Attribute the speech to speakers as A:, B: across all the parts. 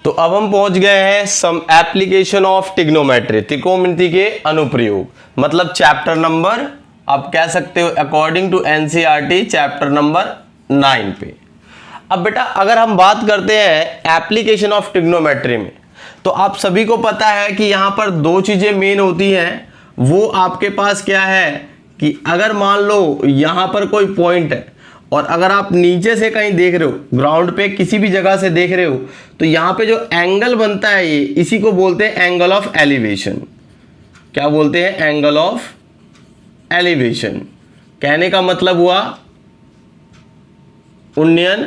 A: तो अब हम पहुंच गए हैं सम एप्लीकेशन ऑफ ट्रिग्नोमेट्री, त्रिकोणमिति के अनुप्रयोग, मतलब चैप्टर नंबर आप कह सकते हो according to NCERT chapter number 9 पे। अब बेटा अगर हम बात करते हैं एप्लीकेशन ऑफ ट्रिग्नोमेट्री में, तो आप सभी को पता है कि यहाँ पर दो चीजें मेन होती हैं। वो आपके पास क्या है कि अगर मान लो यहाँ पर कोई पॉइंट है और अगर आप नीचे से कहीं देख रहे हो, ग्राउंड पे किसी भी जगह से देख रहे हो, तो यहाँ पे जो एंगल बनता है ये, इसी को बोलते हैं एंगल ऑफ एलिवेशन। क्या बोलते हैं? Angle of elevation. कहने का मतलब हुआ उन्नयन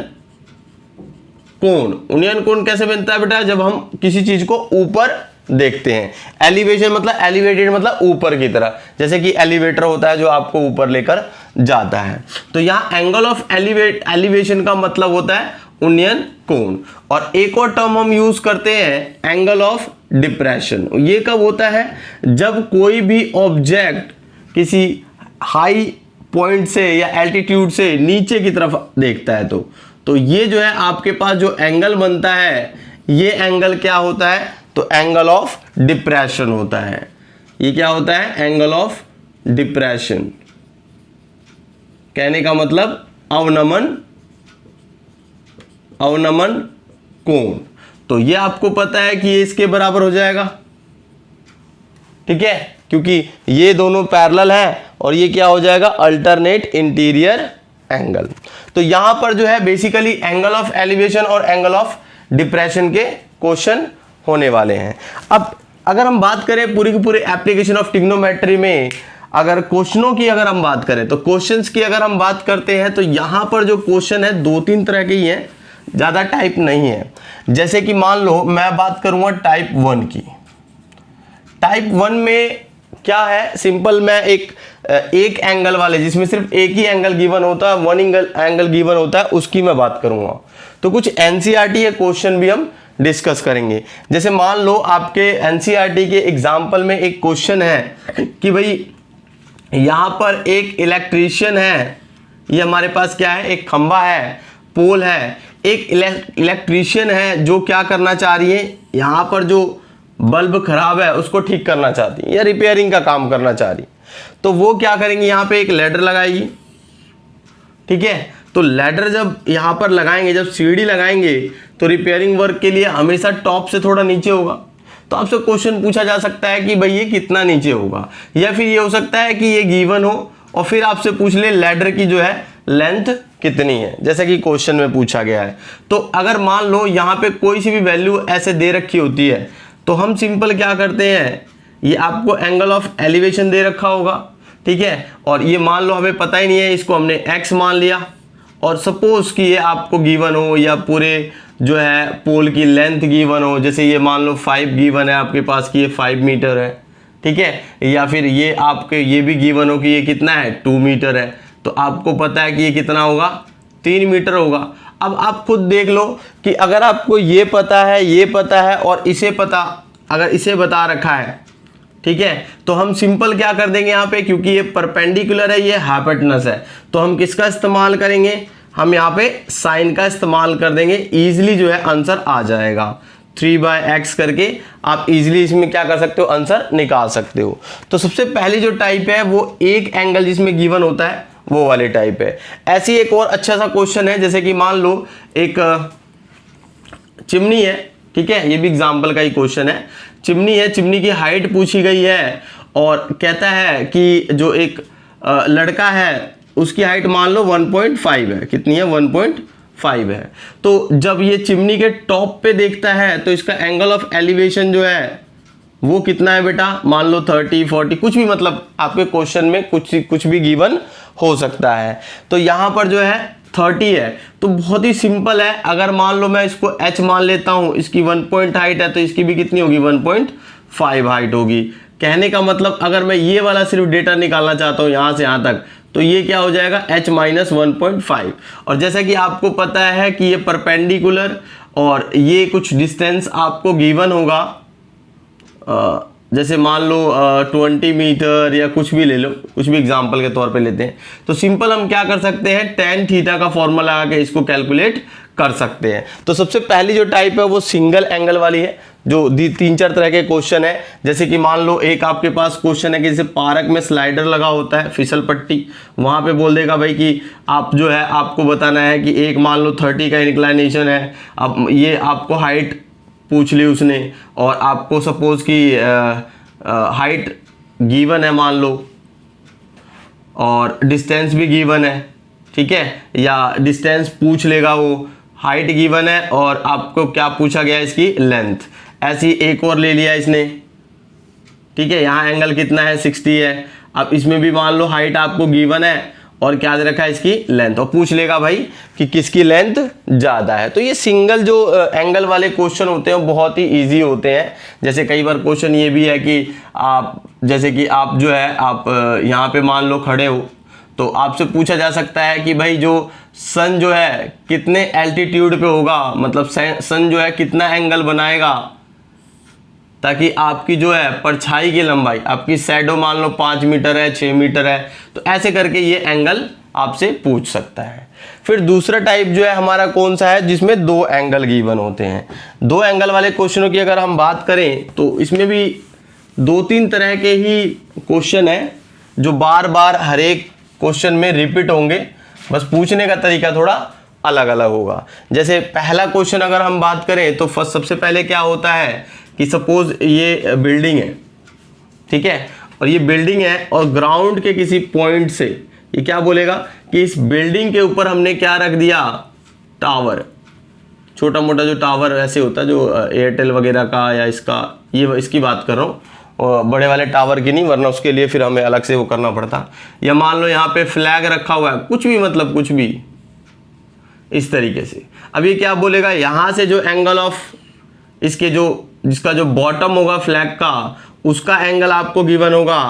A: कोण। उन्नयन कोण कैसे बनता है बेटा? जब हम किसी चीज को ऊपर देखते हैं। एलिवेशन मतलब एलिवेटेड, मतलब ऊपर की तरह, जैसे कि एलिवेटर होता है जो आपको ऊपर लेकर जाता है। तो यहाँ एंगल ऑफ एलिवेशन का मतलब होता है उन्नयन कोण। और एक और टर्म हम यूज करते हैं एंगल ऑफ डिप्रेशन। ये कब होता है? जब कोई भी ऑब्जेक्ट किसी हाई पॉइंट से या एल्टीट्यूड से नीचे की तरफ देखता है तो ये जो है आपके पास जो एंगल बनता है, ये एंगल क्या होता है? तो एंगल ऑफ डिप्रेशन होता है। ये क्या होता है? Angle of depression. कहने का मतलब अवनमन कोण। तो ये आपको पता है कि ये इसके बराबर हो जाएगा, ठीक है, क्योंकि ये दोनों पैरेलल हैं और ये क्या हो जाएगा? Alternate interior angle. तो यहां पर जो है बेसिकली एंगल ऑफ एलिवेशन और एंगल ऑफ डिप्रेशन के क्वेश्चन होने वाले हैं। अब अगर हम बात करें पूरी की पूरी एप्लीकेशन ऑफ ट्रिग्नोमेट्री में, अगर क्वेश्चनों की अगर हम बात करें, तो क्वेश्चंस की अगर हम बात करते हैं तो यहां पर जो क्वेश्चन है 2-3 तरह के ही हैं, ज्यादा टाइप नहीं है। जैसे कि मान लो मैं बात करूंगा टाइप 1 की। टाइप 1 में क्या है? सिंपल, मैं एक एंगल वाले, जिसमें सिर्फ एक ही एंगल गिवन होता है, वन एंगल गिवन होता है, उसकी मैं बात करूंगा। तो कुछ एनसीईआरटी के क्वेश्चन भी हम डिस्कस करेंगे। जैसे मान लो आपके एनसीईआरटी के एग्जाम्पल में एक क्वेश्चन है कि भाई यहां पर एक इलेक्ट्रीशियन है, ये हमारे पास क्या है? एक खंबा है, पोल है, एक इलेक्ट्रीशियन है जो क्या करना चाह रही है, यहां पर जो बल्ब खराब है उसको ठीक करना चाहती है या रिपेयरिंग का काम करना चाह रही। तो वो क्या करेंगे? यहां पे एक लैडर लगाएगी, ठीक है। तो लैडर जब यहां पर लगाएंगे, जब सीढ़ी लगाएंगे, तो रिपेयरिंग वर्क के लिए हमेशा टॉप से थोड़ा नीचे होगा। तो आपसे क्वेश्चन पूछा जा सकता है कि भाई ये कितना नीचे होगा, या फिर ये हो सकता है कि ये गिवन हो और फिर आपसे पूछ ले लैडर की जो है लेंथ कितनी है, जैसे कि क्वेश्चन में पूछा गया है। तो अगर मान लो यहाँ पे कोई सी भी वैल्यू ऐसे दे रखी होती है, तो हम सिंपल क्या करते हैं, ये आपको एंगल ऑफ एलिवेशन दे रखा होगा, ठीक है, और ये मान लो हमें पता ही नहीं है, इसको हमने x मान लिया। और सपोज कि ये आपको गिवन हो या पूरे जो है पोल की लेंथ गिवन हो, जैसे ये मान लो 5 गिवन है आपके पास कि ये 5 मीटर है, ठीक है, या फिर ये आपके ये भी गिवन हो कि ये कितना है 2 मीटर है, तो आपको पता है कि ये कितना होगा 3 मीटर होगा। अब आप खुद देख लो कि अगर आपको ये पता है, ये पता है और इसे पता, अगर इसे बता रखा है, ठीक है, तो हम सिंपल क्या कर देंगे यहाँ पे, क्योंकि ये परपेंडिकुलर है, ये हाइपोटेनस है, तो हम किसका इस्तेमाल करेंगे? हम यहाँ पे साइन का इस्तेमाल कर देंगे। इजीली जो है आंसर आ जाएगा। 3/x करके आप इजीली इसमें क्या कर सकते हो? आंसर निकाल सकते हो। तो सबसे पहली जो टाइप है वो एक एंगल जिसमें गिवन होता है वो वाले टाइप है। ऐसी एक और अच्छा सा क्वेश्चन है, जैसे कि मान लो एक चिमनी है, ठीक है, ये भी एग्जाम्पल का ही क्वेश्चन है। चिमनी है, चिमनी की हाइट पूछी गई है और कहता है कि जो एक लड़का है उसकी हाइट मान लो 1.5 है। कितनी है? 1.5 है। तो जब ये चिमनी के टॉप पे देखता है तो इसका एंगल ऑफ एलिवेशन जो है वो कितना है बेटा? मान लो 30, 40, कुछ भी, मतलब आपके क्वेश्चन में कुछ भी गिवन हो सकता है। तो यहाँ पर जो है 30 है, तो बहुत ही सिंपल है। अगर मान लो मैं इसको h मान लेता हूँ, इसकी 1 पॉइंट हाइट है, तो इसकी भी कितनी होगी? 1.5 हाइट होगी। कहने का मतलब अगर मैं ये वाला सिर्फ डेटा निकालना चाहता हूँ यहाँ से यहाँ तक, तो ये क्या हो जाएगा? h minus 1.5। और जैसा कि आपको पता है कि ये परपेंडिकुलर और ये कुछ डिस्टेंस आपको गिवन होगा, जैसे मान लो 20 मीटर या कुछ भी ले लो, कुछ भी एग्जांपल के तौर पे लेते हैं। तो सिंपल हम क्या कर सकते हैं, tan थीटा का फॉर्मूला लगा के इसको कैलकुलेट कर सकते हैं। तो सबसे पहली जो टाइप है वो सिंगल एंगल वाली है, जो 3-4 तरह के क्वेश्चन है। जैसे कि मान लो एक आपके पास क्वेश्चन है कि जैसे पार्क में स्लाइडर लगा होता है, फिसल पट्टी, वहां पे बोल देगा भाई कि आप जो है आपको बताना है कि एक मान लो 30 का इंक्लाइनेशन है, अब ये आपको हाइट पूछ ली उसने, और आपको सपोज कि हाइट गिवन है मान लो, और डिस्टेंस भी गिवन है, ठीक है, या डिस्टेंस पूछ लेगा वो, हाइट गिवन है और आपको क्या पूछा गया, इसकी लेंथ। ऐसी एक और ले लिया इसने, ठीक है, यहाँ एंगल कितना है, 60 है। अब इसमें भी मान लो हाइट आपको गिवन है और क्या दे रखा है, इसकी लेंथ, और पूछ लेगा भाई कि किसकी लेंथ ज़्यादा है। तो ये सिंगल जो एंगल वाले क्वेश्चन होते हैं बहुत ही इजी होते हैं। जैसे कई बार क्वेश्चन ये भी है कि आप जैसे कि आप जो है आप यहाँ पे मान लो खड़े हो, तो आपसे पूछा जा सकता है कि भाई जो सन जो है कितने एल्टीट्यूड पे होगा, मतलब सन जो है कितना एंगल बनाएगा, ताकि आपकी जो है परछाई की लंबाई, आपकी शैडो मान लो 5 मीटर है, 6 मीटर है, तो ऐसे करके ये एंगल आपसे पूछ सकता है। फिर दूसरा टाइप जो है हमारा कौन सा है, जिसमें 2 एंगल गिवन होते हैं। 2 एंगल वाले क्वेश्चनों की अगर हम बात करें तो इसमें भी 2-3 तरह के ही क्वेश्चन है जो बार बार हर एक क्वेश्चन में रिपीट होंगे, बस पूछने का तरीका थोड़ा अलग अलग होगा। जैसे पहला क्वेश्चन अगर हम बात करें तो फर्स्ट सबसे पहले क्या होता है कि सपोज ये बिल्डिंग है, ठीक है, और ये बिल्डिंग है और ग्राउंड के किसी पॉइंट से ये क्या बोलेगा कि इस बिल्डिंग के ऊपर हमने क्या रख दिया, टावर, छोटा मोटा जो टावर ऐसे होता है जो एयरटेल वगैरह का या इसका, ये इसकी बात कर रहा हूँ, और बड़े वाले टावर की नहीं, वरना उसके लिए फिर हमें अलग से वो करना पड़ता। या मान लो यहाँ पे फ्लैग रखा हुआ है, कुछ भी, मतलब कुछ भी इस तरीके से। अब ये क्या बोलेगा, यहाँ से जो एंगल ऑफ इसके जो जिसका जो बॉटम होगा फ्लैग का, उसका एंगल आपको गिवन होगा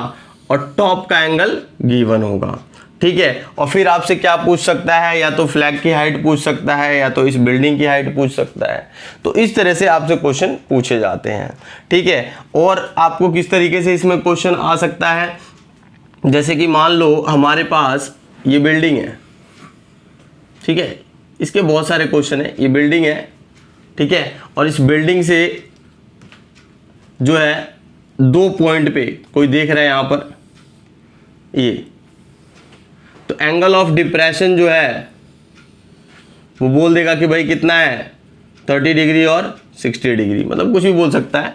A: और टॉप का एंगल गिवन होगा, ठीक है। और फिर आपसे क्या पूछ सकता है, या तो फ्लैग की हाइट पूछ सकता है या तो इस बिल्डिंग की हाइट पूछ सकता है। तो इस तरह से आपसे क्वेश्चन पूछे जाते हैं, ठीक है। और आपको किस तरीके से इसमें क्वेश्चन आ सकता है, जैसे कि मान लो हमारे पास ये बिल्डिंग है, ठीक है, इसके बहुत सारे क्वेश्चन है। ये बिल्डिंग है, ठीक है, और इस बिल्डिंग से जो है 2 पॉइंट पे कोई देख रहा है यहाँ पर ये, तो एंगल ऑफ डिप्रेशन जो है वो बोल देगा कि भाई कितना है, 30 डिग्री और 60 डिग्री, मतलब कुछ भी बोल सकता है।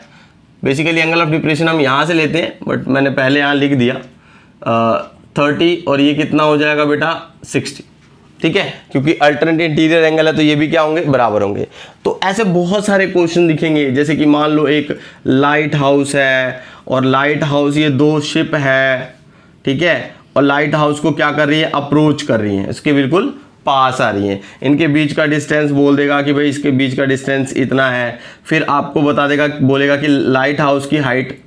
A: बेसिकली एंगल ऑफ डिप्रेशन हम यहाँ से लेते हैं, बट मैंने पहले यहाँ लिख दिया 30, और ये कितना हो जाएगा बेटा 60, ठीक है, क्योंकि अल्टरनेट इंटीरियर एंगल है तो ये भी क्या होंगे, बराबर होंगे। तो ऐसे बहुत सारे क्वेश्चन दिखेंगे। जैसे कि मान लो एक लाइट हाउस है, और लाइट हाउस ये 2 शिप है, ठीक है, और लाइट हाउस को क्या कर रही है, अप्रोच कर रही है, इसके बिल्कुल पास आ रही है। इनके बीच का डिस्टेंस बोल देगा कि भाई इसके बीच का डिस्टेंस इतना है। फिर आपको बता देगा, बोलेगा कि लाइट हाउस की हाइट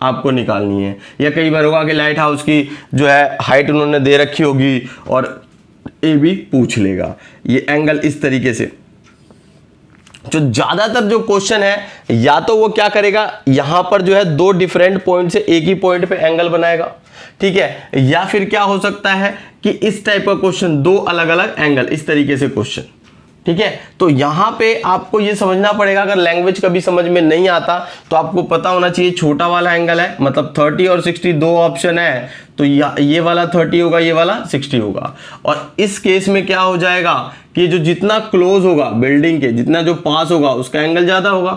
A: आपको निकालनी है। या कई बार होगा कि लाइट हाउस की जो है हाइट उन्होंने दे रखी होगी और ये भी पूछ लेगा। ये एंगल इस तरीके से, जो ज्यादातर जो क्वेश्चन है, या तो वो क्या करेगा, यहां पर जो है 2 डिफरेंट पॉइंट से एक ही पॉइंट पे एंगल बनाएगा, ठीक है, या फिर क्या हो सकता है कि इस टाइप का क्वेश्चन, 2 अलग अलग एंगल, इस तरीके से क्वेश्चन, ठीक है। तो यहां पे आपको ये समझना पड़ेगा, अगर लैंग्वेज कभी समझ में नहीं आता तो आपको पता होना चाहिए छोटा वाला एंगल है, मतलब 30 और 60 2 ऑप्शन है, तो ये वाला 30 होगा, ये वाला 60 होगा। और इस केस में क्या हो जाएगा कि जो जितना क्लोज होगा बिल्डिंग के, जितना जो पास होगा उसका एंगल ज्यादा होगा,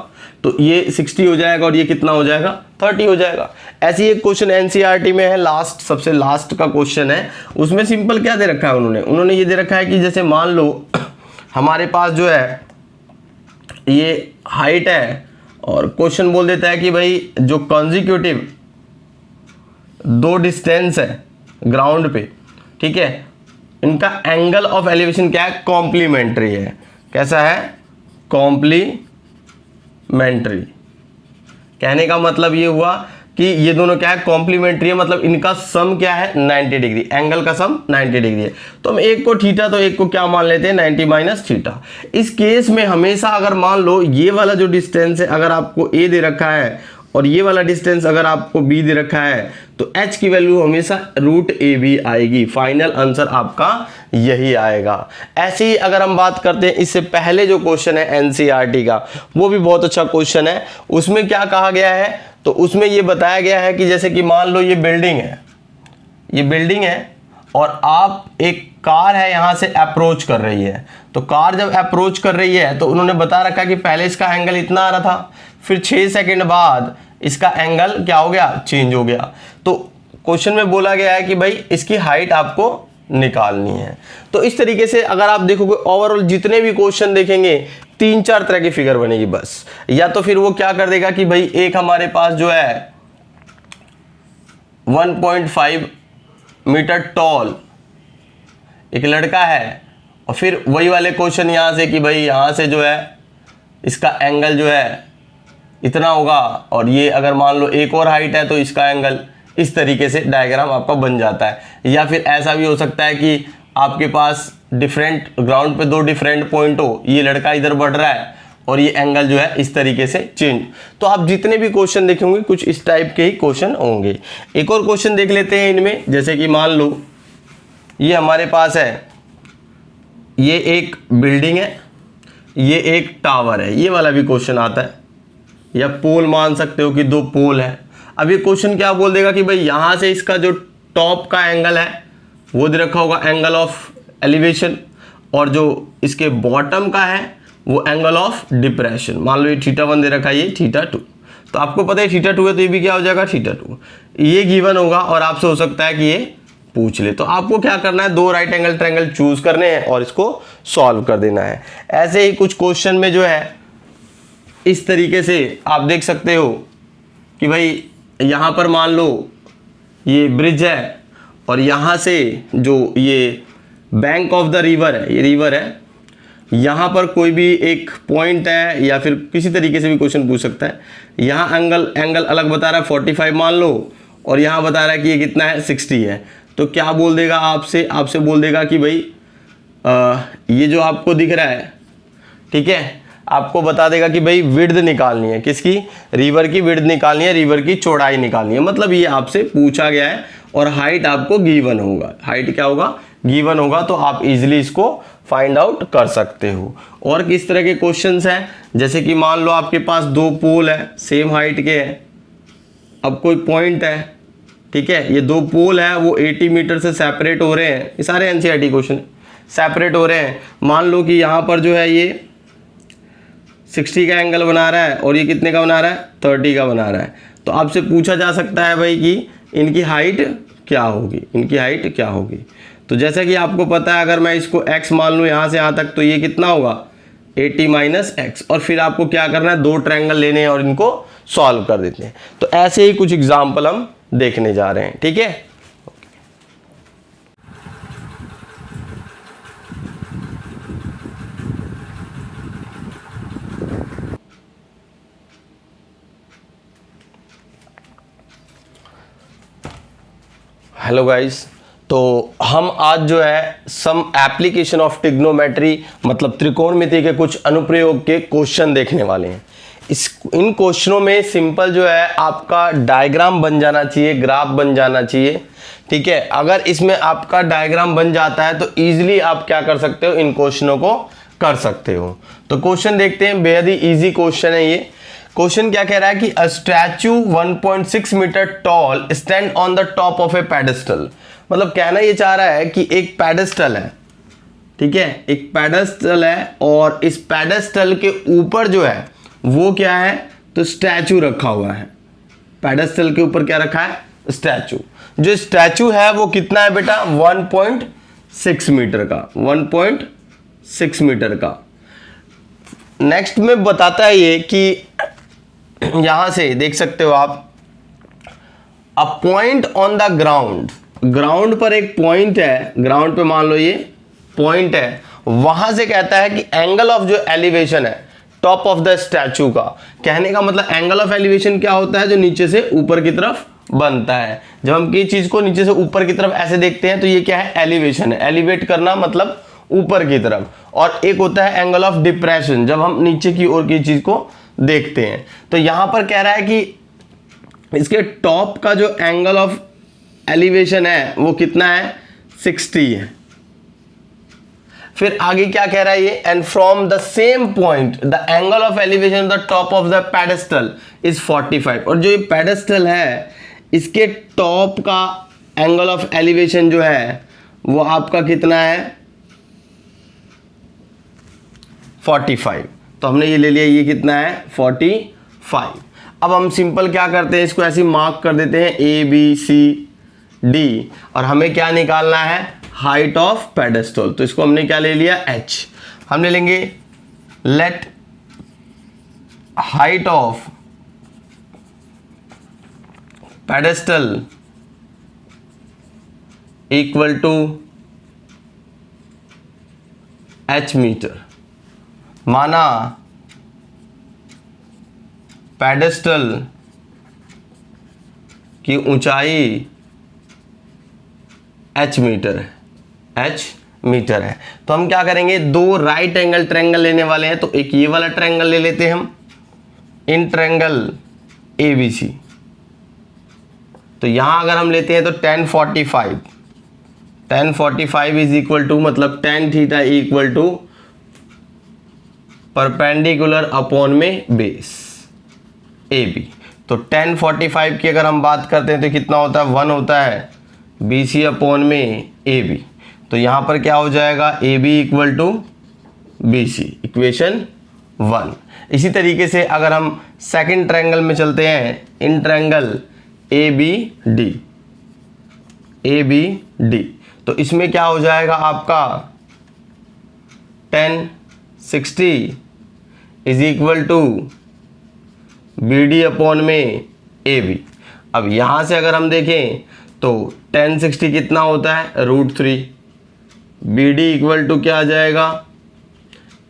A: तो ये 60 हो जाएगा और ये कितना हो जाएगा, 30 हो जाएगा। ऐसी एक क्वेश्चन एनसीईआरटी में है, लास्ट, सबसे लास्ट का क्वेश्चन है, उसमें सिंपल क्या दे रखा है उन्होंने ये दे रखा है कि जैसे मान लो हमारे पास जो है ये हाइट है, और क्वेश्चन बोल देता है कि भाई जो कॉन्जिक्यूटिव 2 डिस्टेंस है ग्राउंड पे, ठीक है, इनका एंगल ऑफ एलिवेशन क्या है, कॉम्प्लीमेंट्री है। कैसा है, कॉम्प्लीमेंट्री। कहने का मतलब ये हुआ कि ये दोनों क्या है, कॉम्प्लीमेंट्री है, मतलब इनका सम क्या है, 90 डिग्री, एंगल का सम 90 डिग्री है। तो हम एक को थीटा तो एक को क्या मान लेते हैं, 90 माइनस थीटा। इस केस में हमेशा अगर मान लो ये वाला जो डिस्टेंस है, अगर आपको ए दे रखा है और ये वाला डिस्टेंस अगर आपको b दे रखा है तो h की वैल्यू हमेशा √AB आएगी। फाइनल आंसर आपका यही आएगा। ऐसे ही अगर हम बात करते हैं इससे पहले जो क्वेश्चन है NCERT का, वो भी बहुत अच्छा क्वेश्चन है। उसमें क्या कहा गया है, तो उसमें ये बताया गया है कि जैसे कि मान लो ये बिल्डिंग है, ये बिल्डिंग है और आप एक कार है यहाँ से अप्रोच कर रही है। तो कार जब अप्रोच कर रही है तो उन्होंने बता रखा कि पहले इसका एंगल इतना आ रहा था, फिर 6 सेकंड बाद इसका एंगल क्या हो गया, चेंज हो गया। तो क्वेश्चन में बोला गया है कि भाई इसकी हाइट आपको निकालनी है। तो इस तरीके से अगर आप देखोगे ओवरऑल जितने भी क्वेश्चन देखेंगे 3-4 तरह की फिगर बनेगी बस। या तो फिर वो क्या कर देगा कि भाई एक हमारे पास जो है 1.5 मीटर टॉल एक लड़का है, और फिर वही वाले क्वेश्चन यहाँ से कि भाई यहाँ से जो है इसका एंगल जो है इतना होगा, और ये अगर मान लो एक और हाइट है तो इसका एंगल, इस तरीके से डायग्राम आपका बन जाता है। या फिर ऐसा भी हो सकता है कि आपके पास डिफरेंट ग्राउंड पे 2 डिफरेंट पॉइंट हो, ये लड़का इधर बढ़ रहा है और ये एंगल जो है इस तरीके से चेंज। तो आप जितने भी क्वेश्चन देखेंगे कुछ इस टाइप के ही क्वेश्चन होंगे। एक और क्वेश्चन देख लेते हैं इनमें, जैसे कि मान लो ये हमारे पास है, ये एक बिल्डिंग है, ये एक टावर है, ये वाला भी क्वेश्चन आता है, या पोल मान सकते हो कि 2 पोल है। अब ये क्वेश्चन क्या बोल देगा कि भाई यहाँ से इसका जो टॉप का एंगल है वो दे रखा होगा एंगल ऑफ एलिवेशन, और जो इसके बॉटम का है वो एंगल ऑफ डिप्रेशन। मान लो ये θ1 दे रखा है, ये θ2। तो आपको पता है θ2 है तो ये भी क्या हो जाएगा, θ2। ये गिवन होगा और आपसे हो सकता है कि ये पूछ ले। तो आपको क्या करना है, 2 राइट एंगल ट्रायंगल चूज करने हैं और इसको सॉल्व कर देना है। ऐसे ही कुछ क्वेश्चन में जो है इस तरीके से आप देख सकते हो कि भाई यहाँ पर मान लो ये ब्रिज है और यहाँ से जो ये बैंक ऑफ द रिवर है, ये रिवर है, यहाँ पर कोई भी एक पॉइंट है या फिर किसी तरीके से भी क्वेश्चन पूछ सकता है। यहाँ एंगल अलग बता रहा है 45 मान लो, और यहाँ बता रहा है कि ये कितना है 60 है। तो क्या बोल देगा आपसे बोल देगा कि भाई ये जो आपको दिख रहा है, ठीक है, आपको बता देगा कि भाई विड्थ निकालनी है, किसकी, रिवर की विड्थ निकालनी है, रिवर की चौड़ाई निकालनी है। मतलब ये आपसे पूछा गया है और हाइट आपको गिवन होगा, हाइट क्या होगा, गिवन होगा। तो आप इजीली इसको फाइंड आउट कर सकते हो। और किस तरह के क्वेश्चंस हैं, जैसे कि मान लो आपके पास 2 पोल है, सेम हाइट के हैं, अब कोई पॉइंट है, ठीक है, ये 2 पोल है वो 80 मीटर से सेपरेट हो रहे हैं। ये सारे एनसीईआरटी क्वेश्चन सेपरेट हो रहे हैं। मान लो कि यहाँ पर जो है ये 60 का एंगल बना रहा है और ये कितने का बना रहा है, 30 का बना रहा है। तो आपसे पूछा जा सकता है भाई कि इनकी हाइट क्या होगी, इनकी हाइट क्या होगी। तो जैसा कि आपको पता है, अगर मैं इसको x मान लूँ यहाँ से यहाँ तक, तो ये कितना होगा 80 - x। और फिर आपको क्या करना है, 2 ट्रायंगल लेने हैं और इनको सॉल्व कर देते हैं। तो ऐसे ही कुछ एग्जाम्पल हम देखने जा रहे हैं, ठीक है। हेलो गाइस, तो हम आज जो है सम एप्लीकेशन ऑफ ट्रिग्नोमेट्री मतलब त्रिकोणमिति के कुछ अनुप्रयोग के क्वेश्चन देखने वाले हैं। इन क्वेश्चनों में सिंपल जो है आपका डायग्राम बन जाना चाहिए, ग्राफ बन जाना चाहिए, ठीक है। अगर इसमें आपका डायग्राम बन जाता है तो इजीली आप क्या कर सकते हो, इन क्वेश्चनों को कर सकते हो। तो क्वेश्चन देखते हैं, बेहद ही ईजी क्वेश्चन है ये। क्वेश्चन क्या कह रहा है कि a statue 1.6 metre tall stand on the top of a pedestal. मतलब कहना ये चाह रहा है कि एक पेडेस्टल है, ठीक है, एक पेडेस्टल है और इस पेडेस्टल के ऊपर जो है वो क्या है, तो स्टैचू रखा हुआ है। पेडेस्टल के ऊपर क्या रखा है, स्टैचू। जो स्टैचू है वो कितना है बेटा, 1.6 मीटर का, 1.6 मीटर का। नेक्स्ट में बताता है ये कि यहां से देख सकते हो आप, a point on the ground, ground पर एक पॉइंट है, ग्राउंड पे मान लो ये पॉइंट है, वहां से कहता है कि एंगल ऑफ जो एलिवेशन है टॉप ऑफ द स्टैचू का। कहने का मतलब एंगल ऑफ एलिवेशन क्या होता है, जो नीचे से ऊपर की तरफ बनता है। जब हम किसी चीज को नीचे से ऊपर की तरफ ऐसे देखते हैं तो ये क्या है, एलिवेशन है, एलिवेट करना मतलब ऊपर की तरफ। और एक होता है एंगल ऑफ डिप्रेशन, जब हम नीचे की ओर की चीज को देखते हैं। तो यहां पर कह रहा है कि इसके टॉप का जो एंगल ऑफ एलिवेशन है वो कितना है, 60 है। फिर आगे क्या कह रहा है ये, and from the same point the angle of elevation the top of the pedestal is 45। और जो ये पेडेस्टल है इसके टॉप का एंगल ऑफ एलिवेशन जो है वो आपका कितना है, 45। तो हमने ये ले लिया, ये कितना है, 45। अब हम सिंपल क्या करते हैं, इसको ऐसे मार्क कर देते हैं ABCD, और हमें क्या निकालना है, हाइट ऑफ पेडेस्टल। तो इसको हमने क्या ले लिया, h। हम ले लेंगे let height of pedestal equal to h metre. माना पेडेस्टल की ऊंचाई h मीटर है, h मीटर है। तो हम क्या करेंगे, दो राइट एंगल ट्रायंगल लेने वाले हैं। तो एक ये वाला ट्रायंगल ले लेते हैं हम, इन ट्रायंगल ABC। तो यहां अगर हम लेते हैं तो tan 45 इज इक्वल टू, मतलब tan theta equal to perpendicular upon में बेस AB। तो tan 45 की अगर हम बात करते हैं तो कितना होता है, 1 होता है BC अपॉन में AB। तो यहाँ पर क्या हो जाएगा, AB equal to BC, equation 1। इसी तरीके से अगर हम सेकंड ट्रायंगल में चलते हैं, इन ट्रायंगल ABD, तो इसमें क्या हो जाएगा आपका tan 60 is equal to BD upon में AB। अब यहाँ से अगर हम देखें तो tan 60 कितना होता है, √3। BD इक्वल टू क्या आ जाएगा,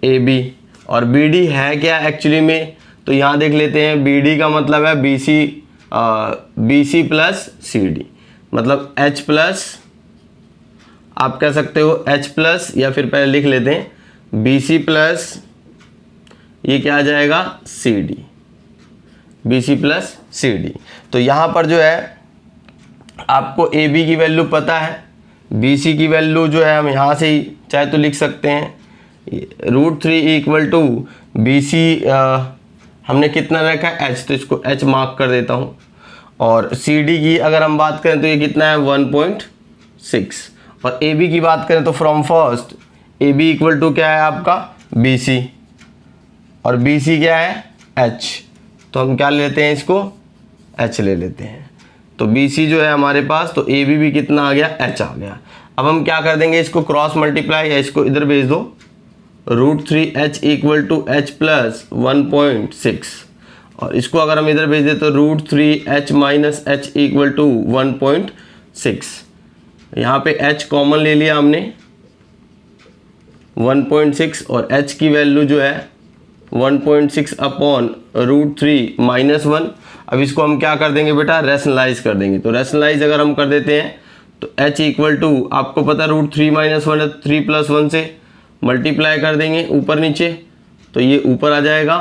A: AB। और BD है क्या एक्चुअली में, तो यहाँ देख लेते हैं, BD का मतलब है BC प्लस CD, मतलब H प्लस, आप कह सकते हो H प्लस, या फिर पहले लिख लेते हैं BC प्लस, ये क्या आ जाएगा, CD, BC प्लस CD। तो यहाँ पर जो है आपको AB की वैल्यू पता है, BC की वैल्यू जो है हम यहाँ से ही चाहे तो लिख सकते हैं, √3 इक्वल टू BC हमने कितना रखा है, H, तो इसको H मार्क कर देता हूँ। और CD की अगर हम बात करें तो ये कितना है, 1.6। और AB की बात करें तो from first AB equal to क्या है आपका, BC, और BC क्या है, H। तो हम क्या लेते हैं, इसको H ले लेते हैं। तो BC जो है हमारे पास, तो AB भी कितना आ गया, H आ गया। अब हम क्या कर देंगे, इसको क्रॉस मल्टीप्लाई, या इसको इधर भेज दो, √3H equal to H plus 1.6, और इसको अगर हम इधर भेज दें तो √3H minus H equal to 1.6। यहाँ पे H कॉमन ले लिया हमने, 1.6, और H की वैल्यू जो है 1.6 अपॉन √3 माइनस 1। अब इसको हम क्या कर देंगे बेटा, रैशनलाइज कर देंगे। तो रैशनलाइज अगर हम कर देते हैं तो H इक्वल टू, आपको पता √3 माइनस 1 है, 3 प्लस 1 से मल्टीप्लाई कर देंगे ऊपर नीचे, तो ये ऊपर आ जाएगा,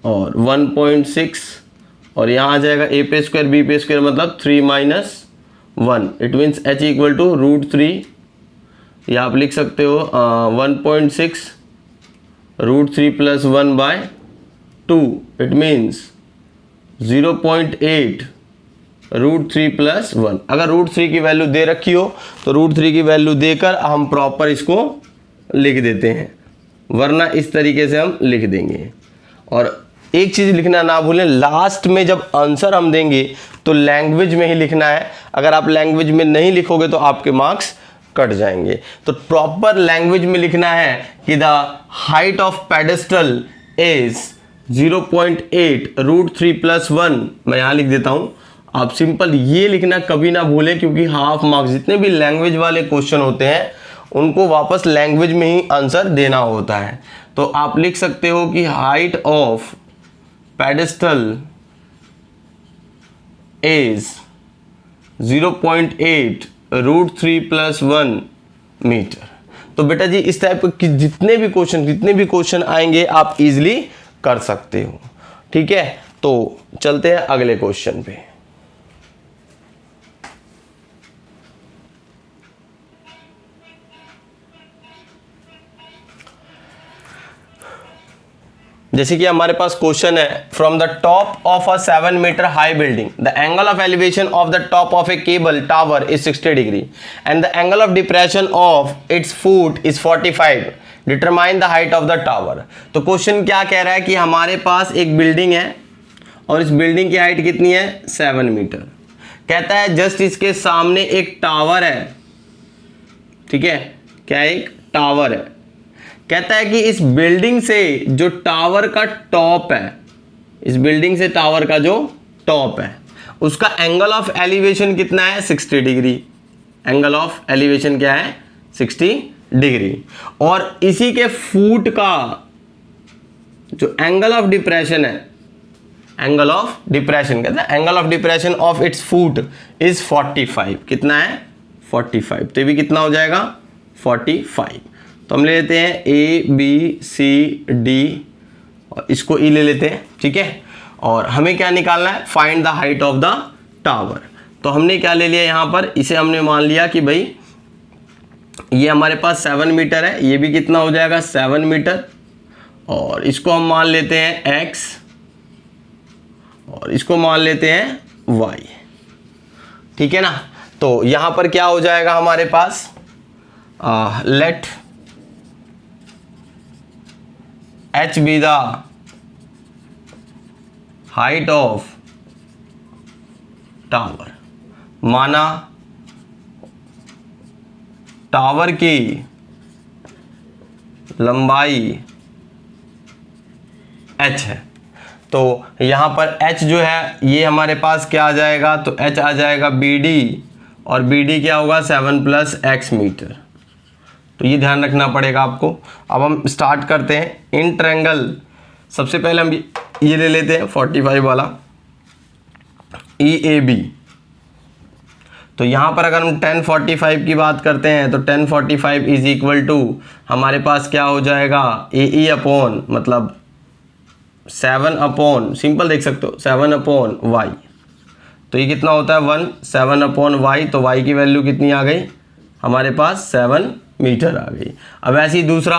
A: और 1.6, और यहाँ आ जाएगा a पे स्क्वायर b पे स्क्वायर, मतलब 3 minus 1। It means H equal to √3, या आप लिख सकते हो 1.6 √3 प्लस 1/2। It means 0.8 √3 plus 1। अगर √3 की वैल्यू दे रखी हो तो √3 की वैल्यू देकर हम प्रॉपर इसको लिख देते हैं, वरना इस तरीके से हम लिख देंगे। और एक चीज़ लिखना ना भूलें, लास्ट में जब आंसर हम देंगे तो लैंग्वेज में ही लिखना है। अगर आप लैंग्वेज में नहीं लिखोगे तो आपके मार्क्स कट जाएंगे। तो प्रॉपर लैंग्वेज में लिखना है कि the height of pedestal is 0.8 √3 plus 1। मैं यहाँ लिख देता हूँ, आप सिंपल ये लिखना कभी ना भूलें, क्योंकि हाफ मार्क्स जितने भी लैंग्वेज वाले क्वेश्चन होते हैं उनको वापस लैंग्वेज में ही आंसर देना होता है। तो आप लिख सकते हो कि height of pedestal is 0.8 √3 plus 1 metre. तो बेटा जी इस टाइप के जितने भी क्वेश्चन आएंगे आप इजीली कर सकते हो, ठीक है। तो चलते हैं अगले क्वेश्चन पे। जैसे कि हमारे पास क्वेश्चन है, from the top of a 7 metre high building the angle of elevation of the top of a cable tower is 60 degree and the angle of depression of its foot is 45, determine the height of the tower. तो question क्या कह रहा है कि हमारे पास एक building है और इस बिल्डिंग की हाइट कितनी है 7 मीटर। कहता है जस्ट इसके सामने एक टावर है, ठीक है, क्या एक टावर है। कहता है कि इस बिल्डिंग से जो टावर का टॉप है, इस बिल्डिंग से टावर का जो टॉप है उसका एंगल ऑफ एलिवेशन कितना है 60 डिग्री। एंगल ऑफ एलिवेशन क्या है 60 डिग्री। और इसी के फुट का जो एंगल ऑफ डिप्रेशन है, एंगल ऑफ डिप्रेशन कहता है angle of depression of its foot is 45। कितना है 45। तो ये भी कितना हो जाएगा 45। तो हम ले लेते हैं ए बी सी डी और इसको ई ले लेते हैं, ठीक है। और हमें क्या निकालना है, find the height of the tower. तो हमने क्या ले लिया यहाँ पर, इसे हमने मान लिया कि भाई ये हमारे पास 7 मीटर है, ये भी कितना हो जाएगा 7 मीटर। और इसको हम मान लेते हैं x और इसको मान लेते हैं y, ठीक है ना। तो यहाँ पर क्या हो जाएगा हमारे पास, let h be the height of tower. माना टावर की लंबाई h है, तो यहाँ पर h जो है ये हमारे पास क्या आ जाएगा, तो h आ जाएगा BD और BD क्या होगा 7 + x मीटर। तो ये ध्यान रखना पड़ेगा आपको। अब हम स्टार्ट करते हैं इन ट्रायंगल। सबसे पहले हम ये ले लेते हैं 45 वाला EAB। तो यहाँ पर अगर हम 1045 की बात करते हैं तो 1045 इज इक्वल टू हमारे पास क्या हो जाएगा AE अपॉन मतलब 7 अपॉन, सिंपल देख सकते हो 7 अपॉन y। तो ये कितना होता है 1, 7 अपॉन y। तो y की वैल्यू कितनी आ गई हमारे पास 7 मीटर आ गई। अब ऐसे ही दूसरा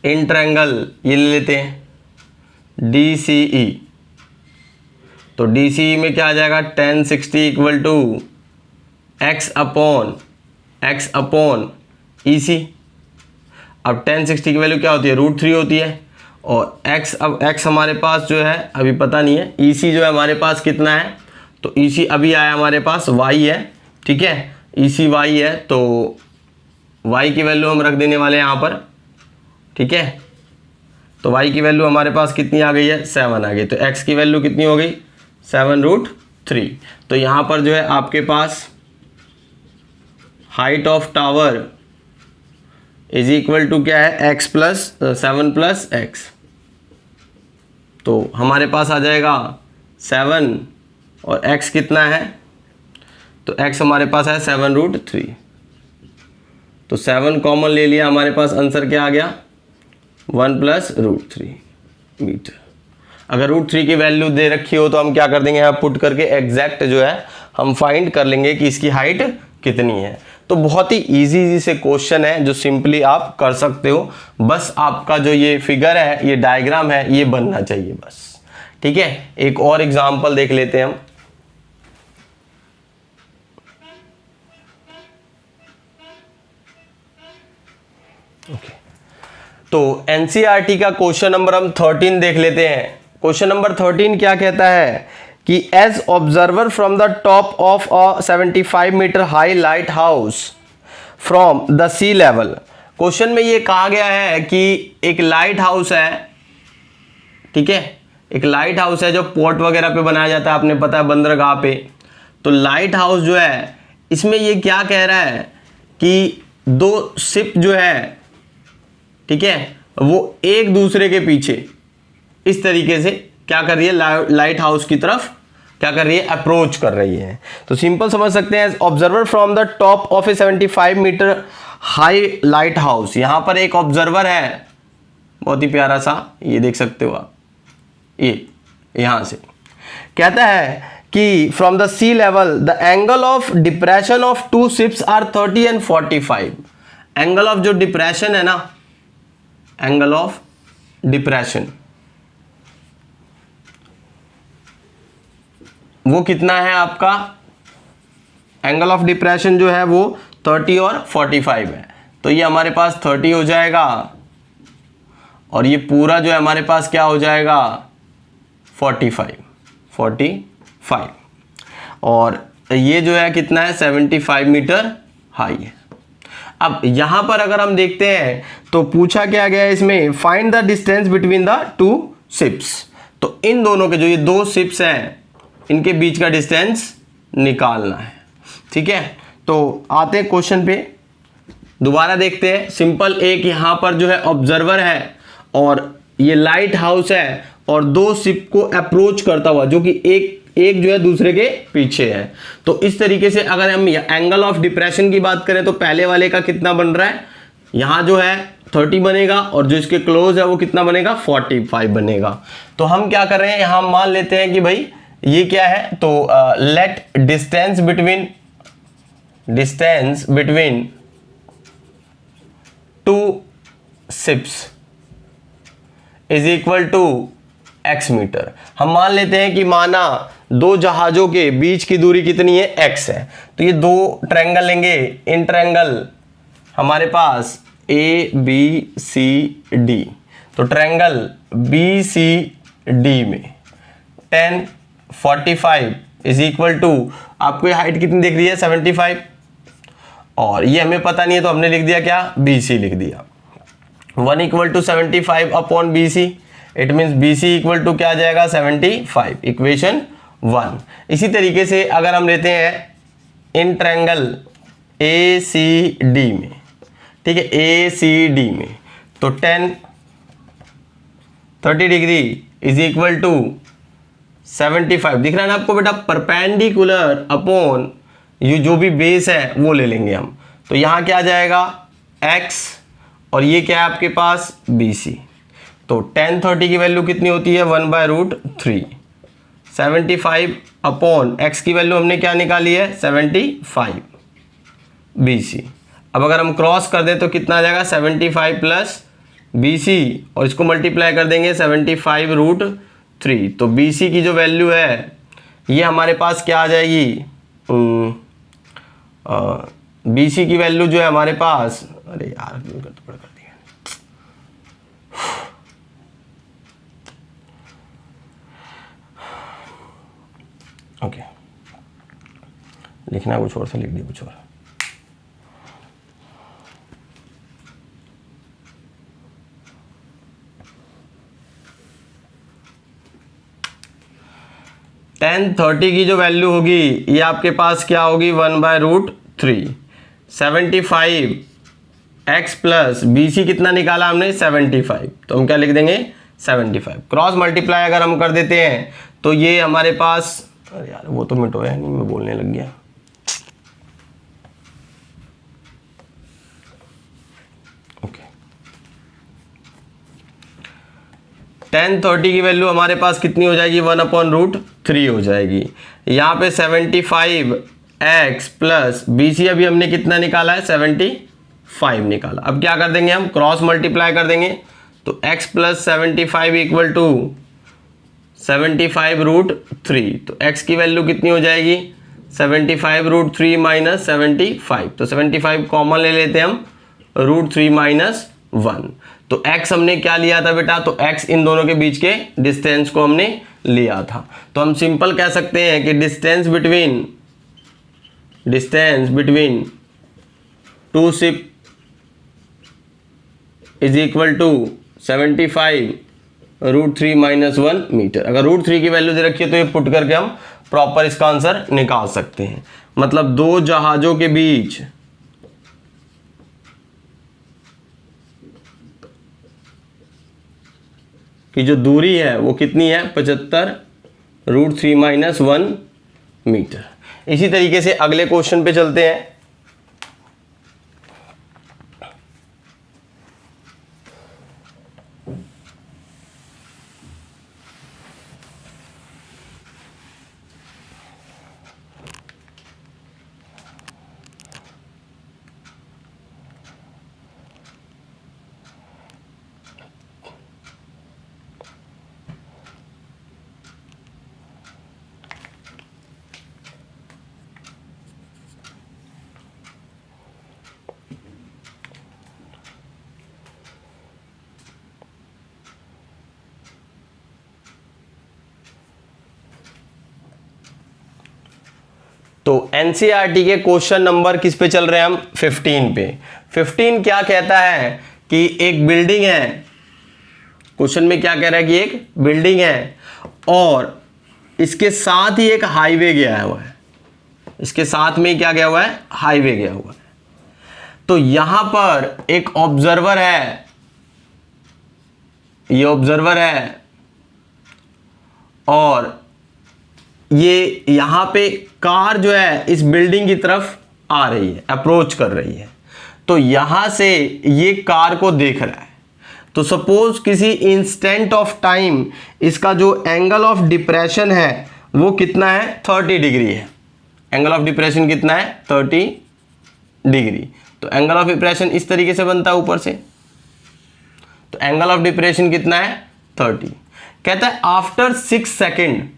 A: इन ट्रायंगल ये ले लेते हैं DCE। तो DCE में क्या आ जाएगा 1060 equal to x upon EC। अब 1060 की वैल्यू क्या होती है √3 होती है और x, अब x हमारे पास जो है अभी पता नहीं है। EC जो है हमारे पास कितना है, तो EC अभी आया हमारे पास y है, ठीक है, EC y है। तो y की वैल्यू हम रख देने वाले हैं यहाँ पर, ठीक है। तो y की वैल्यू हमारे पास कितनी आ गई है 7 आ गई। तो x की वैल्यू कितनी हो गई 7√3। तो यहाँ पर जो है आपके पास height of tower is equal to क्या है x + 7 + x। तो हमारे पास आ जाएगा 7 और x कितना है, तो x हमारे पास है 7√3। तो 7 कॉमन ले लिया, हमारे पास आंसर क्या आ गया 1 + √3 मीटर। अगर √3 की वैल्यू दे रखी हो तो हम क्या कर देंगे यहाँ पुट करके एग्जैक्ट जो है हम फाइंड कर लेंगे कि इसकी हाइट कितनी है। तो बहुत ही इजी से क्वेश्चन है जो सिंपली आप कर सकते हो। बस आपका जो ये फिगर है, ये डायग्राम है, ये बनना चाहिए बस, ठीक है। एक और एग्जांपल देख लेते हैं हम। ओके, तो एनसीईआरटी का क्वेश्चन नंबर हम 13 देख लेते हैं। क्वेश्चन नंबर 13 क्या कहता है कि as observer from the top of a 75 metre high lighthouse from the sea level. Question में ये कहा गया है कि एक लाइट हाउस है, ठीक है, एक लाइट हाउस है जो पोर्ट वगैरह पे बनाया जाता है, आपने पता है बंदरगाह पे। तो लाइट हाउस जो है इसमें ये क्या कह रहा है कि 2 शिप जो है, ठीक है, वो एक दूसरे के पीछे इस तरीके से क्या कर रही है, लाइट हाउस की तरफ क्या कर रही है, अप्रोच कर रही है। तो सिंपल समझ सकते हैं, observer from the top of a 75 metre high lighthouse. यहां पर एक ऑब्जर्वर है, बहुत ही प्यारा सा, ये देख सकते हो आप, ये यहां से कहता है कि from the sea level the angle of depression of two ships are 30 and 45। Angle of जो डिप्रेशन है ना, एंगल ऑफ डिप्रेशन वो कितना है आपका, एंगल ऑफ डिप्रेशन जो है वो 30 और 45 है। तो ये हमारे पास 30 हो जाएगा और ये पूरा जो है हमारे पास क्या हो जाएगा 45 और ये जो है कितना है 75 मीटर हाई है। अब यहां पर अगर हम देखते हैं तो पूछा क्या गया है इसमें, find the distance between the two ships. तो इन दोनों के जो ये दो शिप्स हैं इनके बीच का डिस्टेंस निकालना है। ठीक है, तो आते हैं क्वेश्चन पे, दोबारा देखते हैं। सिंपल, एक यहां पर जो है ऑब्जर्वर है और ये लाइट हाउस है और दो शिप को अप्रोच करता हुआ जो कि एक जो है दूसरे के पीछे है। तो इस तरीके से अगर हम एंगल ऑफ डिप्रेशन की बात करें तो पहले वाले का कितना बन रहा है, यहां जो है 30 बनेगा और जो इसके क्लोज है वो कितना बनेगा 45 बनेगा। तो हम क्या कर रहे हैं, यहां मान लेते हैं कि भाई ये क्या है, तो let distance between two ships is equal to x metre. हम मान लेते हैं कि माना दो जहाजों के बीच की दूरी कितनी है x है। तो ये दो ट्रायंगल लेंगे, इन ट्रायंगल हमारे पास ABCD, तो ट्रायंगल BCD में 10 45 इज इक्वल टू, आपको ये हाइट कितनी दिख रही है 75 और ये हमें पता नहीं है तो हमने लिख दिया क्या BC लिख दिया। 1 equal to 75 upon BC, it means BC equal to क्या आ जाएगा 75, इक्वेशन 1। इसी तरीके से अगर हम लेते हैं इन ट्रायंगल ACD में, ठीक है, ACD में, तो 30 डिग्री इज इक्वल टू 75 दिख रहा है ना आपको बेटा, परपेंडिकुलर अपॉन ये जो भी बेस है वो ले लेंगे हम। तो यहां क्या आ जाएगा x और ये क्या है आपके पास BC। तो tan 30 की वैल्यू कितनी होती है 1/√3, 75 अपॉन x की वैल्यू हमने क्या निकाली है 75 BC। अब अगर हम क्रॉस कर दें तो कितना आ जाएगा 75 प्लस BC और इसको मल्टीप्लाई कर देंगे 75√3। तो BC की जो वैल्यू है ये हमारे पास क्या आ जाएगी, BC की वैल्यू जो है हमारे पास, अरे यार कर दिया, ओके लिखना कुछ और से लिख दिया कुछ और। tan 30 की जो वैल्यू होगी ये आपके पास क्या होगी 1/√3, 75 x प्लस BC कितना निकाला हमने 75, तो हम क्या लिख देंगे 75। क्रॉस मल्टीप्लाई अगर हम कर देते हैं तो ये हमारे पास, अरे यार वो तो मिटोया नहीं, मैं बोलने लग गया। ओके, tan 30 की वैल्यू हमारे पास कितनी हो जाएगी 1/√3 हो जाएगी। यहाँ पे 75 x प्लस BC अभी हमने कितना निकाला है 75 निकाला। अब क्या कर देंगे हम, क्रॉस मल्टीप्लाई कर देंगे तो x प्लस 75 इक्वल टू 75√3। तो x की वैल्यू कितनी हो जाएगी 75√3 माइनस 75, तो 75 कॉमन ले लेते हैं हम, √3 माइनस 1। तो x हमने क्या लिया था बेटा, तो x इन दोनों के बीच के डिस्टेंस को हमने लिया था। तो हम सिंपल कह सकते हैं कि distance between two ship is equal to 75√3 minus 1 metre. अगर √3 की वैल्यू दे रखी है तो ये पुट करके हम प्रॉपर इसका आंसर निकाल सकते हैं। मतलब दो जहाजों के बीच की जो दूरी है वो कितनी है 75√3 माइनस 1 मीटर। इसी तरीके से अगले क्वेश्चन पे चलते हैं। तो एनसीईआरटी के क्वेश्चन नंबर किस पे चल रहे हैं हम? 15 पे। 15 क्या कहता है कि एक बिल्डिंग है, क्वेश्चन में क्या कह रहा है कि एक बिल्डिंग है और इसके साथ ही एक हाईवे गया हुआ है, इसके साथ में क्या गया हुआ है? हाईवे गया हुआ है। तो यहां पर एक ऑब्जर्वर है, ये ऑब्जर्वर है और ये यहां पे कार जो है इस बिल्डिंग की तरफ आ रही है, अप्रोच कर रही है। तो यहां से ये कार को देख रहा है। तो सपोज किसी इंस्टेंट ऑफ टाइम इसका जो एंगल ऑफ डिप्रेशन है वो कितना है? 30 डिग्री है। एंगल ऑफ डिप्रेशन कितना है? 30 डिग्री। तो एंगल ऑफ डिप्रेशन इस तरीके से बनता है ऊपर से, तो एंगल ऑफ डिप्रेशन कितना है? 30। कहता है आफ्टर 6 सेकेंड,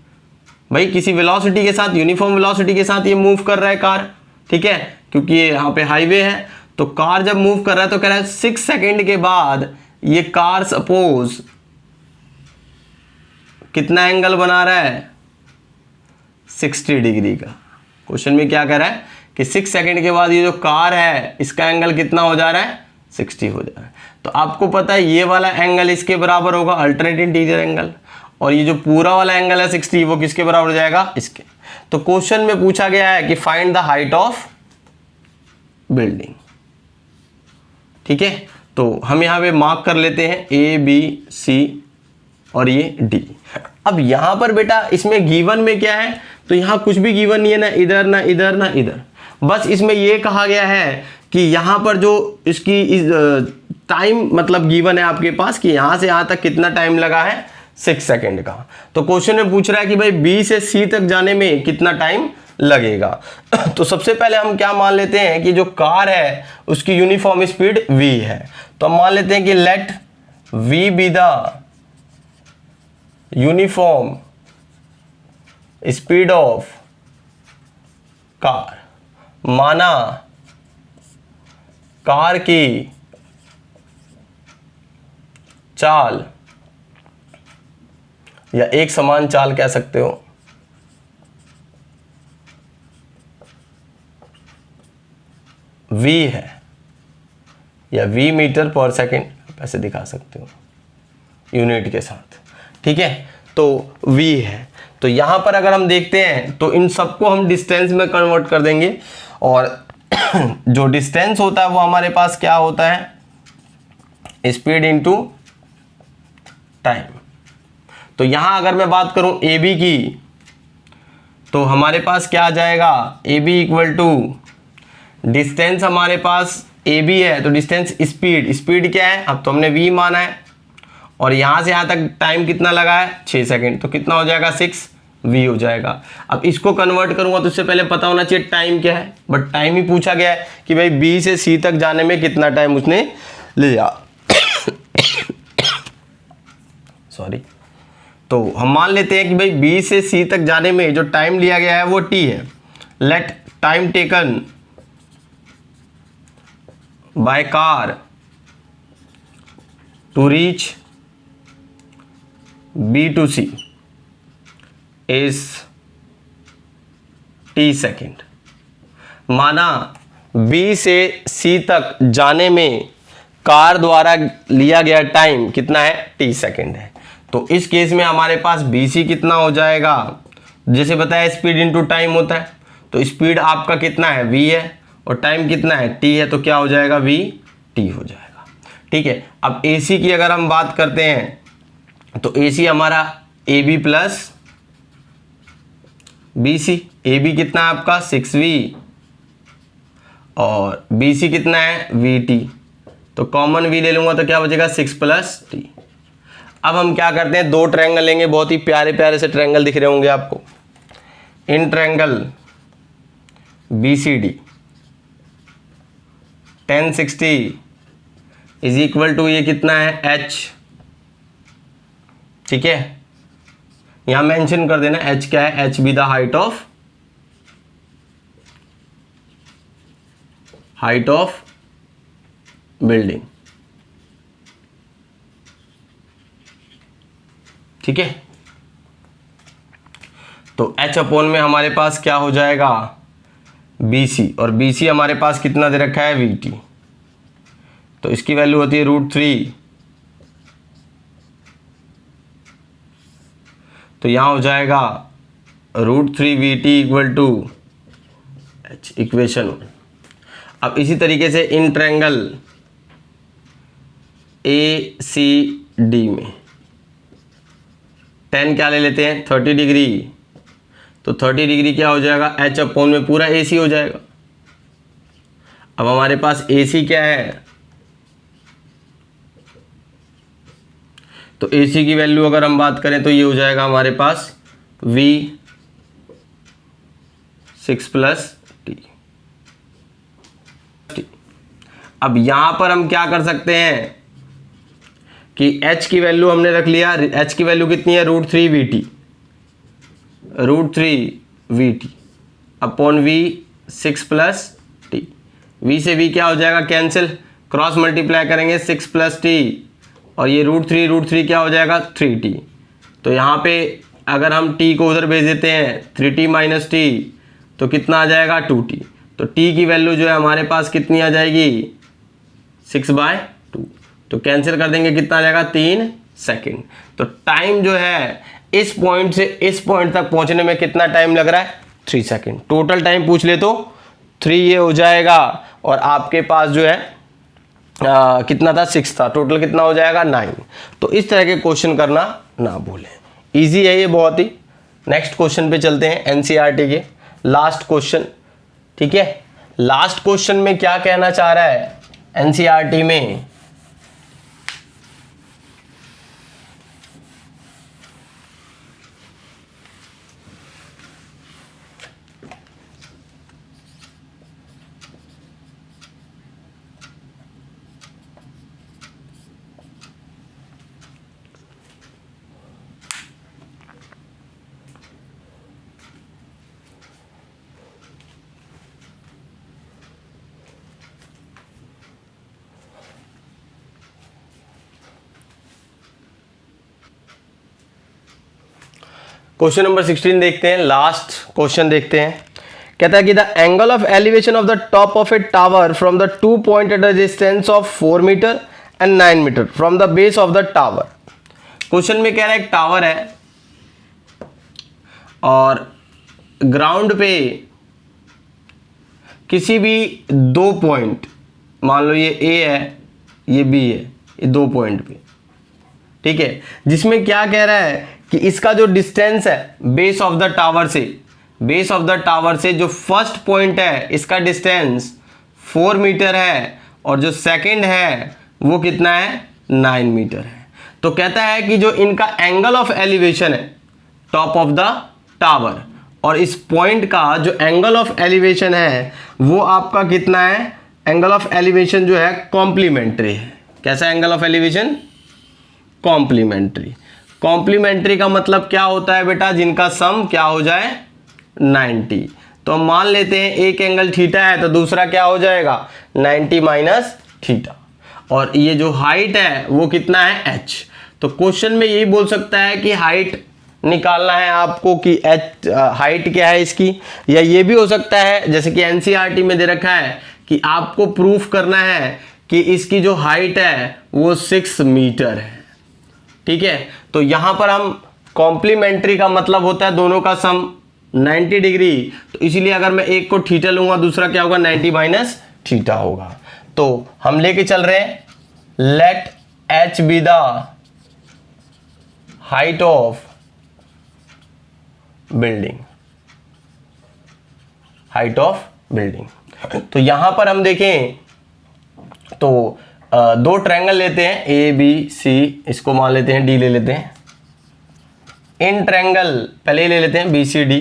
A: भाई किसी वेलोसिटी के साथ, यूनिफॉर्म वेलोसिटी के साथ ये मूव कर रहा है कार, ठीक है, क्योंकि ये यहाँ पे हाईवे है। तो कार जब मूव कर रहा है तो कह रहा है 6 सेकेंड के बाद ये कार सपोज कितना एंगल बना रहा है? 60 डिग्री का। क्वेश्चन में क्या कह रहा है कि 6 सेकेंड के बाद ये जो कार है इसका एंगल कितना हो जा रहा है? 60 हो जा रहा है। तो आपको पता है ये वाला एंगल इसके बराबर होगा, अल्टरनेट इंटीरियर एंगल, और ये जो पूरा वाला एंगल है 60 वो किसके बराबर हो जाएगा? इसके। तो क्वेश्चन में पूछा गया है कि find the height of building, ठीक है। तो हम यहां पे मार्क कर लेते हैं ABC और ये D। अब यहां पर बेटा इसमें गिवन में क्या है? तो यहां कुछ भी गिवन नहीं है, ना इधर ना इधर ना इधर। बस इसमें यह कहा गया है कि यहां पर जो इसकी टाइम मतलब गिवन है आपके पास कि यहां से यहां तक कितना टाइम लगा है? 6 सेकेंड का। तो क्वेश्चन में पूछ रहा है कि भाई B से C तक जाने में कितना टाइम लगेगा। तो सबसे पहले हम क्या मान लेते हैं कि जो कार है उसकी यूनिफॉर्म स्पीड v है। तो हम मान लेते हैं कि let v be the uniform speed of car. माना कार की चाल या एक समान चाल कह सकते हो, v है या v मीटर पर सेकेंड ऐसे दिखा सकते हो यूनिट के साथ, ठीक है। तो v है। तो यहां पर अगर हम देखते हैं तो इन सबको हम डिस्टेंस में कन्वर्ट कर देंगे और जो डिस्टेंस होता है वो हमारे पास क्या होता है? Speed into time. तो यहां अगर मैं बात करूं AB की तो हमारे पास क्या आ जाएगा? AB इक्वल टू डिस्टेंस, हमारे पास AB है तो डिस्टेंस स्पीड, स्पीड क्या है? अब तो हमने v माना है और यहां से यहां तक टाइम कितना लगा है? 6 सेकेंड। तो कितना हो जाएगा? 6v हो जाएगा। अब इसको कन्वर्ट करूंगा तो इससे पहले पता होना चाहिए टाइम क्या है, बट टाइम ही पूछा गया है कि भाई B से C तक जाने में कितना टाइम उसने लिया। सॉरी। तो हम मान लेते हैं कि भाई B से C तक जाने में जो टाइम लिया गया है वो t है। Let time taken by car to reach B to C is t second. माना B से C तक जाने में कार द्वारा लिया गया टाइम कितना है? t सेकेंड है। तो इस केस में हमारे पास BC कितना हो जाएगा? जैसे बताया स्पीड इनटू टाइम होता है, तो स्पीड आपका कितना है? v है और टाइम कितना है? t है। तो क्या हो जाएगा? vt हो जाएगा, ठीक है। अब AC की अगर हम बात करते हैं तो AC हमारा AB प्लस BC। AB कितना है आपका? 6v और BC कितना है? VT। तो कॉमन v ले लूंगा तो क्या बचेगा? 6 प्लस t। अब हम क्या करते हैं? दो ट्रायंगल लेंगे, बहुत ही प्यारे प्यारे से ट्रायंगल दिख रहे होंगे आपको। In triangle BCD tan 60 is equal to ये कितना है? h, ठीक है। यहां मेंशन कर देना h क्या है? h be the height of building, ठीक है। तो h अपॉन में हमारे पास क्या हो जाएगा? BC, और BC हमारे पास कितना दे रखा है VT, तो इसकी वैल्यू होती है √3, तो यहाँ हो जाएगा √3VT equal to H, equation 1। अब इसी तरीके से इन ट्रायंगल ACD में tan क्या ले लेते हैं 30 डिग्री, तो 30 डिग्री क्या हो जाएगा H अपॉन में पूरा AC हो जाएगा। अब हमारे पास AC क्या है, तो AC की वैल्यू अगर हम बात करें तो ये हो जाएगा हमारे पास V6 + T। अब यहां पर हम क्या कर सकते हैं कि H की वैल्यू हमने रख लिया, H की वैल्यू कितनी है √3VT, √3VT upon V6 + T। V से V क्या हो जाएगा कैंसिल, क्रॉस मल्टीप्लाई करेंगे 6 + T, और ये √3 क्या हो जाएगा 3T। तो यहाँ पे अगर हम T को उधर भेज देते हैं 3T - T, तो कितना आ जाएगा 2T। तो T की वैल्यू जो है हमारे पास कितनी आ जाएगी 6/2, तो कैंसिल कर देंगे, कितना आ जाएगा 3 सेकेंड। तो टाइम जो है इस पॉइंट से इस पॉइंट तक पहुंचने में कितना टाइम लग रहा है 3 सेकेंड। टोटल टाइम पूछ ले तो 3 ये हो जाएगा, और आपके पास जो है कितना था 6 था, टोटल कितना हो जाएगा 9। तो इस तरह के क्वेश्चन करना ना भूलें, इजी है ये बहुत ही। नेक्स्ट क्वेश्चन पे चलते हैं, एनसीईआरटी के लास्ट क्वेश्चन। ठीक है, लास्ट क्वेश्चन में क्या कहना चाह रहा है एनसीईआरटी में, क्वेश्चन नंबर 16 देखते हैं, लास्ट क्वेश्चन देखते हैं। कहता है कि the angle of elevation of the top of a tower from the 2 point at a distance of 4 metre and 9 metre from the base of the tower. Question में कह रहा है एक टावर है और ग्राउंड पे किसी भी 2 पॉइंट, मान लो ये A है ये B है, ये 2 पॉइंट पे, ठीक है, जिसमें क्या कह रहा है कि इसका जो डिस्टेंस है बेस ऑफ द टावर से, बेस ऑफ द टावर से जो फर्स्ट पॉइंट है इसका डिस्टेंस 4 मीटर है, और जो सेकंड है वो कितना है 9 मीटर है। तो कहता है कि जो इनका एंगल ऑफ एलिवेशन है टॉप ऑफ द टावर और इस पॉइंट का जो एंगल ऑफ एलिवेशन है वो आपका कितना है, एंगल ऑफ एलिवेशन जो है कॉम्प्लीमेंट्री है। कैसा angle of elevation, complementary. Complementary का मतलब क्या होता है बेटा, जिनका सम क्या हो जाए 90। तो हम मान लेते हैं एक एंगल थीटा है तो दूसरा क्या हो जाएगा 90 माइनस थीटा, और ये जो हाइट है वो कितना है h। तो क्वेश्चन में यही बोल सकता है कि हाइट निकालना है आपको कि h हाइट क्या है इसकी, या ये भी हो सकता है जैसे कि एनसीईआरटी में दे रखा है कि आपको प्रूफ करना है कि इसकी जो हाइट है वो 6 मीटर है। ठीक है, तो यहां पर हम कॉम्प्लीमेंट्री का मतलब होता है दोनों का सम 90 डिग्री, तो इसीलिए अगर मैं एक को थीटा लूंगा दूसरा क्या होगा 90 माइनस थीटा होगा। तो हम लेके चल रहे हैं let h be the height of building, height of building. तो यहां पर हम देखें तो 2 ट्रायंगल लेते हैं A B C, इसको मान लेते हैं D ले लेते हैं। इन ट्रायंगल पहले ही ले लेते हैं BCD।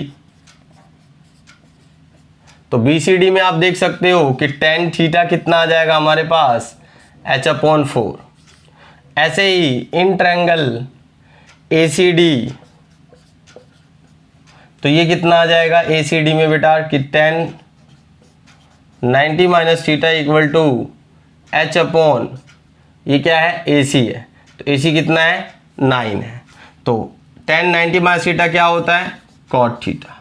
A: तो BCD में आप देख सकते हो कि tan थीटा कितना आ जाएगा हमारे पास h/4। ऐसे ही इन ट्रायंगल ACD, तो ये कितना आ जाएगा ACD में बेटा कि tan 90 minus theta equal to h/, ये क्या है AC है, तो AC कितना है 9 है। तो tan 90 माइनस थीटा क्या होता है cot थीटा,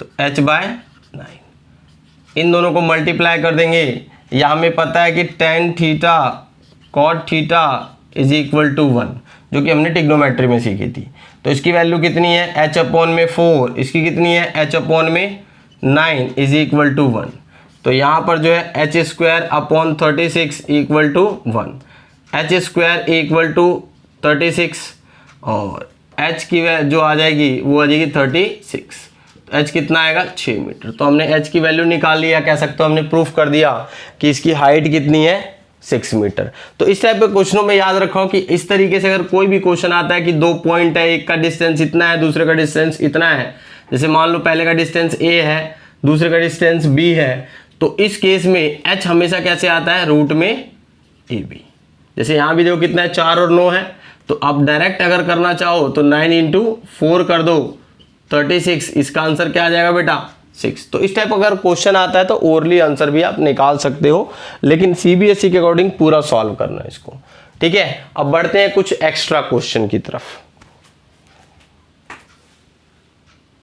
A: तो h/9। इन दोनों को मल्टीप्लाई कर देंगे, या हमें पता है कि tan theta cot theta is equal to 1, जो कि हमने टिग्नोमेट्री में सीखी थी। तो इसकी वैल्यू कितनी है, h अपॉन में 4, इसकी कितनी है, h अपॉन में 9 इज इक्वल टू 1। तो यहाँ पर जो है h square upon 36 equal to 1, h square equal to 36 और h की जो आ जाएगी वो आ जाएगी 36। h कितना आएगा, 6 मीटर। तो हमने h की वैल्यू निकाल लिया, कह सकते हो हमने प्रूफ कर दिया कि इसकी हाइट कितनी है, 6 मीटर। तो इस टाइप के क्वेश्चनों में याद रखो कि इस तरीके से अगर कोई भी क्वेश्चन आता है कि 2 पॉइंट है, एक का डिस्टेंस इतना है, दूसरे का डिस्टेंस इतना है, जैसे मान लो पहले का डिस्टेंस a है, दूसरे का डिस्टेंस b है, तो इस केस में h हमेशा कैसे आता है, रूट में ab। जैसे यहाँ भी देखो कितना है, 4 और 9 है, तो आप डायरेक्ट अगर करना चाहो तो 9 इंटू 4 कर दो 36, इसका आंसर क्या आ जाएगा बेटा, 6। तो इस टाइप अगर क्वेश्चन आता है तो ओरली आंसर भी आप निकाल सकते हो, लेकिन सीबीएसई के अकॉर्डिंग पूरा सॉल्व करना है इसको। ठीक है, अब बढ़ते हैं कुछ एक्स्ट्रा क्वेश्चन की तरफ।